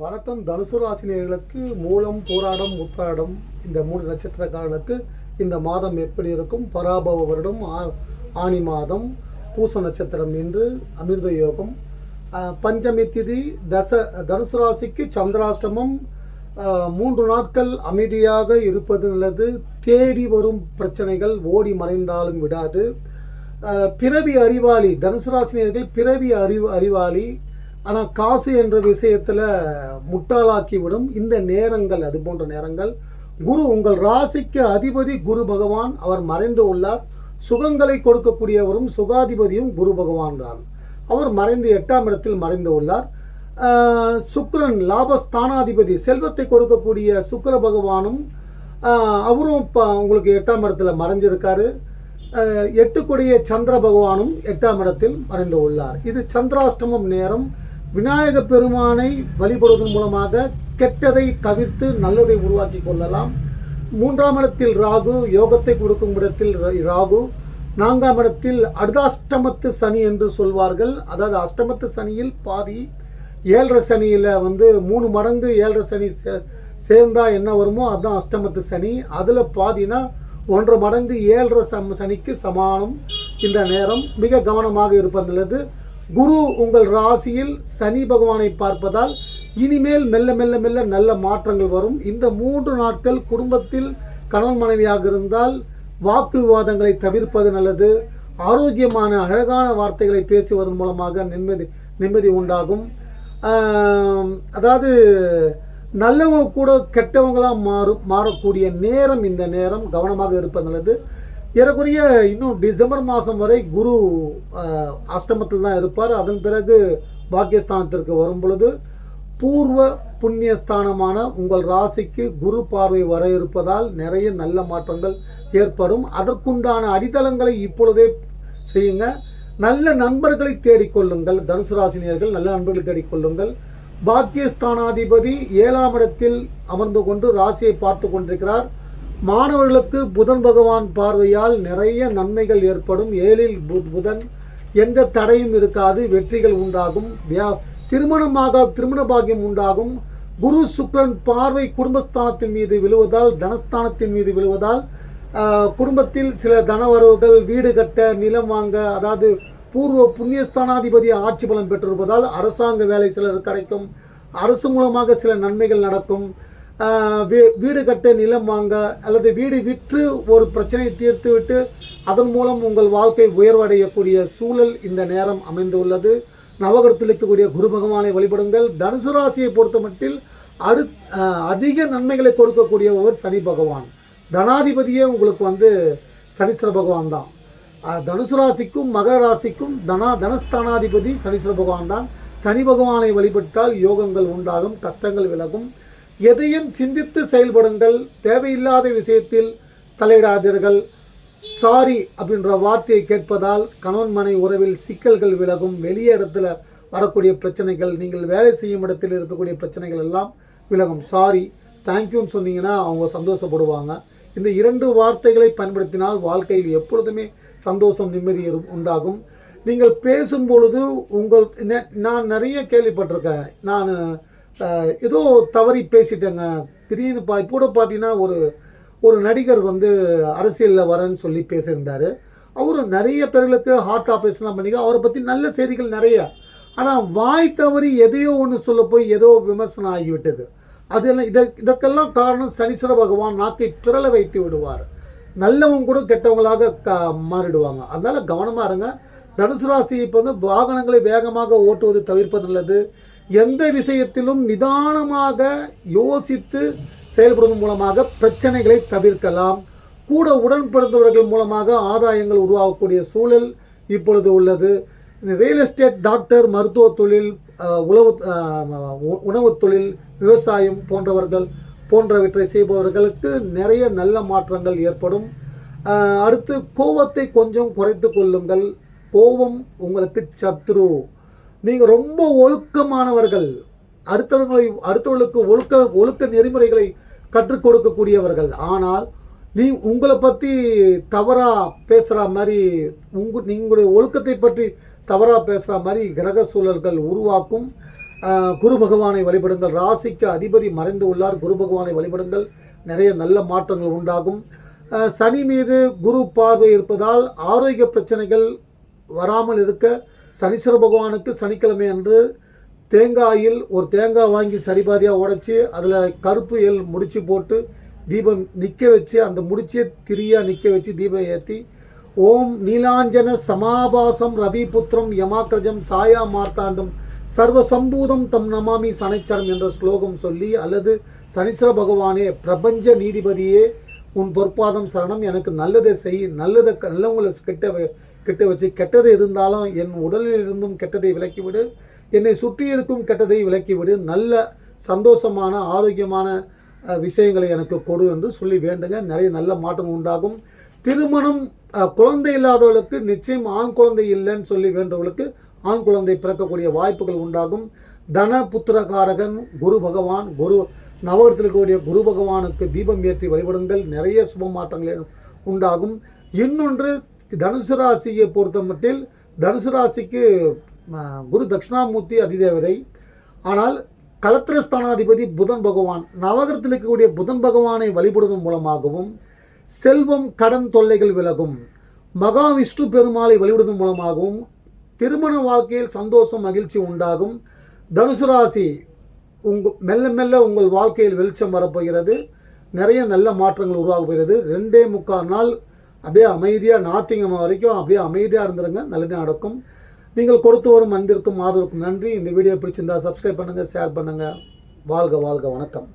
வணக்கம். தனுசு ராசினியர்களுக்கு மூலம், போராடம், உத்திராடம் இந்த 3 நட்சத்திரக்காரர்களுக்கு இந்த மாதம் எப்படி இருக்கும்? பராபவ வருடம், ஆனி மாதம், பூச நட்சத்திரம் என்று அமிர்த யோகம், பஞ்சமி திதி, தனுசு ராசிக்கு சந்திராஷ்டமம். 3 நாட்கள் அமைதியாக இருப்பது நல்லது. தேடி வரும் பிரச்சனைகள் ஓடி மறைந்தாலும் விடாது. பிறவி அறிவாளி தனுசு ராசினியர்கள், பிறவி அறிவாளி. ஆனால் காசு என்ற விஷயத்தில் முட்டாளாக்கிவிடும் இந்த நேரங்கள். அது போன்ற நேரங்கள். குரு உங்கள் ராசிக்கு அதிபதி குரு பகவான், அவர் மறைந்து உள்ளார். சுகங்களை கொடுக்கக்கூடியவரும் சுகாதிபதியும் குரு பகவான் தான். அவர் மறைந்து 8ஆம் இடத்தில் மறைந்து உள்ளார். சுக்கிரன் லாபஸ்தானாதிபதி, செல்வத்தை கொடுக்கக்கூடிய சுக்கிர பகவானும் அவரும் இப்போ உங்களுக்கு 8ஆம் இடத்துல மறைஞ்சிருக்காரு. 8 கொடிய சந்திர பகவானும் 8ஆம் இடத்தில் மறைந்து உள்ளார். இது சந்திராஷ்டமம் நேரம். விநாயக பெருமானை வழிபடுவதன் மூலமாக கெட்டதை தவிர்த்து நல்லதை உருவாக்கி கொள்ளலாம். 3ஆம் இடத்தில் ராகு, யோகத்தை கொடுக்கும் இடத்தில் ராகு. 4ஆம் இடத்தில் அர்த்தாஷ்டமத்து சனி என்று சொல்வார்கள். அதாவது அஷ்டமத்து சனியில் பாதி. 7.5 சனியில் 3 மடங்கு 7.5 சனி சேர்ந்தா என்ன வருமோ அதுதான் அஷ்டமத்து சனி. அதில் பாதினா 1.5 மடங்கு 7.5 சனிக்கு சமானம். இந்த நேரம் மிக கவனமாக இருப்பதுள்ளது. குரு உங்கள் ராசியில் சனி பகவானை பார்ப்பதால் இனிமேல் மெல்ல மெல்ல மெல்ல நல்ல மாற்றங்கள் வரும். இந்த 3 நாட்கள் குடும்பத்தில் கணவன் மனைவியாக இருந்தால் வாக்கு விவாதங்களை தவிர்ப்பது நல்லது. ஆரோக்கியமான அழகான வார்த்தைகளை பேசுவதன் மூலமாக நிம்மதி உண்டாகும். அதாவது நல்லவங்க கூட கெட்டவங்களாக மாறக்கூடிய நேரம் இந்த நேரம். கவனமாக இருப்பது நல்லது. ஏறக்குறைய இன்னும் டிசம்பர் மாதம் வரை குரு அஷ்டமத்தில் தான் இருப்பார். அதன் பிறகு பாக்கியஸ்தானத்திற்கு வரும் பொழுது பூர்வ புண்ணியஸ்தானமான உங்கள் ராசிக்கு குரு பார்வை வர இருப்பதால் நிறைய நல்ல மாற்றங்கள் ஏற்படும். அதற்குண்டான அடித்தளங்களை இப்பொழுதே செய்யுங்க. நல்ல நண்பர்களை தேடிக்கொள்ளுங்கள். தனுசு ராசினியர்கள் நல்ல நண்பர்களை தேடிக்கொள்ளுங்கள். பாக்கியஸ்தானாதிபதி 7ஆம் இடத்தில் அமர்ந்து கொண்டு ராசியை பார்த்து கொண்டிருக்கிறார். மாணவர்களுக்கு புதன் பகவான் பார்வையால் நிறைய நன்மைகள் ஏற்படும். 7இல் புதன், எந்த தடையும் இருக்காது, வெற்றிகள் உண்டாகும். திருமண பாக்கியம் உண்டாகும். குரு சுக்கிரன் பார்வை குடும்பஸ்தானத்தின் மீது விழுவதால், தனஸ்தானத்தின் மீது விழுவதால் குடும்பத்தில் சில தனவரவுகள், வீடு கட்ட, நிலம் வாங்க, அதாவது பூர்வ புண்ணியஸ்தானாதிபதி ஆட்சி பலம் பெற்றிருப்பதால் அரசாங்க வேலை சிலர் கிடைக்கும். அரசு மூலமாக சில நன்மைகள் நடக்கும். வீடு கட்ட, நிலம் வாங்க அல்லது வீடு விற்று ஒரு பிரச்சனையை தீர்த்து விட்டு அதன் மூலம் உங்கள் வாழ்க்கை உயர்வடையக்கூடிய சூழல் இந்த நேரம் அமைந்துள்ளது. நவகிரகத்தில் இருக்கக்கூடிய குரு பகவானை வழிபடுங்கள். தனுசு ராசியை பொறுத்த மட்டில் அதிக நன்மைகளை கொடுக்கக்கூடியவர் சனி பகவான். தனாதிபதியே உங்களுக்கு சனீஸ்வர பகவான் தான். தனுசு ராசிக்கும் மகர ராசிக்கும் தனஸ்தானாதிபதி சனீஸ்வர பகவான் தான். சனி பகவானை வழிபட்டால் யோகங்கள் உண்டாகும், கஷ்டங்கள் விலகும். எதையும் சிந்தித்து செயல்படுங்கள். தேவையில்லாத விஷயத்தில் தலையிடாதீர்கள். சாரி அப்படின்ற வார்த்தையை கேட்பதால் கணவன் மனை உறவில் சிக்கல்கள் விலகும். வெளியே இடத்துல வரக்கூடிய பிரச்சனைகள், நீங்கள் வேலை செய்யும் இடத்தில் இருக்கக்கூடிய பிரச்சனைகள் எல்லாம் விலகும். சாரி, தேங்க்யூன்னு சொன்னீங்கன்னா அவங்க சந்தோஷப்படுவாங்க. இந்த 2 வார்த்தைகளை பயன்படுத்தினால் வாழ்க்கையில் எப்பொழுதுமே சந்தோஷம், நிம்மதி உண்டாகும். நீங்கள் பேசும் பொழுது நான் நிறைய கேள்விப்பட்டிருக்கேன். நான் ஏதோ தவறி பேசிட்டேங்க, திடீர்னு இப்போ பார்த்தீங்கன்னா ஒரு நடிகர் அரசியலில் வரேன்னு சொல்லி பேசியிருந்தார். அவரும் நிறைய பேர்களுக்கு ஹார்ட் ஆப்ரேஷன்லாம் பண்ணிக்க, அவரை பற்றி நல்ல செய்திகள் நிறைய. ஆனால் வாய் தவறி எதையோ ஒன்று சொல்ல போய் ஏதோ விமர்சனம் ஆகிவிட்டது. அதெல்லாம் இதற்கெல்லாம் காரணம் சனீஸ்வர பகவான் நாக்கை பிறல வைத்து விடுவார். நல்லவங்க கூட கெட்டவங்களாக மாறிடுவாங்க. அதனால் கவனமாக இருங்க. தனுசு ராசி இப்போ வாகனங்களை வேகமாக ஓட்டுவது தவிர்ப்பது நல்லது. எந்த விஷயத்திலும் நிதானமாக யோசித்து செயல்படுவதன் மூலமாக பிரச்சனைகளை தவிர்க்கலாம். கூட உடன் பிறந்தவர்கள் மூலமாக ஆதாயங்கள் உருவாகக்கூடிய சூழல் இப்பொழுது உள்ளது. இந்த ரியல் எஸ்டேட், டாக்டர், மருத்துவ தொழில், உணவு தொழில், விவசாயம் போன்றவற்றை செய்பவர்களுக்கு நிறைய நல்ல மாற்றங்கள் ஏற்படும். அடுத்து கோபத்தை கொஞ்சம் குறைத்து கொள்ளுங்கள். கோபம் உங்களுக்கு சத்ரு. நீங்கள் ரொம்ப ஒழுக்கமானவர்கள். அடுத்தவர்களுக்கு ஒழுக்க நெறிமுறைகளை கற்றுக் கொடுக்கக்கூடியவர்கள். ஆனால் உங்களை பற்றி தவறாக பேசுகிற மாதிரி, நீங்களுடைய ஒழுக்கத்தை பற்றி தவறாக பேசுகிற மாதிரி கிரக சூழல்கள் உருவாக்கும். குரு பகவானை வழிபடுங்கள். ராசிக்கு அதிபதி மறைந்து உள்ளார். குரு பகவானை வழிபடுங்கள். நிறைய நல்ல மாற்றங்கள் உண்டாகும். சனி மீது குரு பார்வை இருப்பதால் ஆரோக்கிய பிரச்சனைகள் வராமல் இருக்க சனீஸ்வர பகவானுக்கு சனிக்கிழமை அன்று தேங்காயில் ஒரு தேங்காய் வாங்கி சரிபாதியாக உடைச்சி அதில் கருப்பு எல் முடிச்சு போட்டு தீபம் நிற்க வச்சு அந்த முடிச்சே திரியாக நிற்க வச்சு தீபம் ஏற்றி ஓம் நீலாஞ்சன சமாபாசம் ரவிபுத்திரம் யமாக்கிரஜம் சாயா மார்த்தாண்டம் சர்வசம்பூதம் தம் நமாமி சனைச்சரம் என்ற ஸ்லோகம் சொல்லி, அல்லது சனீஸ்வர பகவானே பிரபஞ்ச நீதிபதியே உன் பொற்பாதம் சரணம், எனக்கு நல்லதை செய், நல்லவங்களை கிட்ட வச்சு கெட்டது இருந்தாலும் என் உடலில் இருந்தும் கெட்டதை விலக்கிவிடு, என்னை சுற்றி இருக்கும் கெட்டதை விலக்கிவிடு, நல்ல சந்தோஷமான ஆரோக்கியமான விஷயங்களை எனக்கு கொடு என்று சொல்லி வேண்டுங்க. நிறைய நல்ல மாற்றம் உண்டாகும். திருமணம் குழந்தை இல்லாதவர்களுக்கு நிச்சயம் ஆண் குழந்தை இல்லைன்னு சொல்லி வேண்டவர்களுக்கு ஆண் குழந்தை பிறக்கக்கூடிய வாய்ப்புகள் உண்டாகும். தன புத்திரகாரகன் குரு பகவான், நவகரத்தில் இருக்கக்கூடிய குரு பகவானுக்கு தீபம் ஏற்றி வழிபடுங்கள். நிறைய சுப மாற்றங்கள் உண்டாகும். இன்னொன்று, தனுசு ராசியை பொறுத்த மட்டில் தனுசு ராசிக்கு குரு தட்சிணாமூர்த்தி அதிதேவதை. ஆனால் கலத்திரஸ்தானாதிபதி புதன் பகவான், நவகரத்தில் இருக்கக்கூடிய புதன் பகவானை வழிபடுவதன் மூலமாகவும் செல்வம் கடன் தொல்லைகள் விலகும். மகாவிஷ்ணு பெருமாளை வழிபடுவதன் மூலமாகவும் திருமண வாழ்க்கையில் சந்தோஷம் மகிழ்ச்சி உண்டாகும். தனுசு ராசி மெல்ல மெல்ல உங்கள் வாழ்க்கையில் வெளிச்சம் வரப்போகிறது. நிறைய நல்ல மாற்றங்கள் உருவாகப்போகிறது. 2.25 நாள் அப்படியே அமைதியாக ஞாயிற்றுக்கிழமை வரைக்கும் அப்படியே அமைதியாக இருந்துருங்க. நல்லதே நடக்கும். நீங்கள் கொடுத்து வரும் அன்பிற்கும் ஆதரவுக்கும் நன்றி. இந்த வீடியோ பிடிச்சிருந்தால் சப்ஸ்கிரைப் பண்ணுங்கள், ஷேர் பண்ணுங்கள். வாழ்க வாழ்க. வணக்கம்.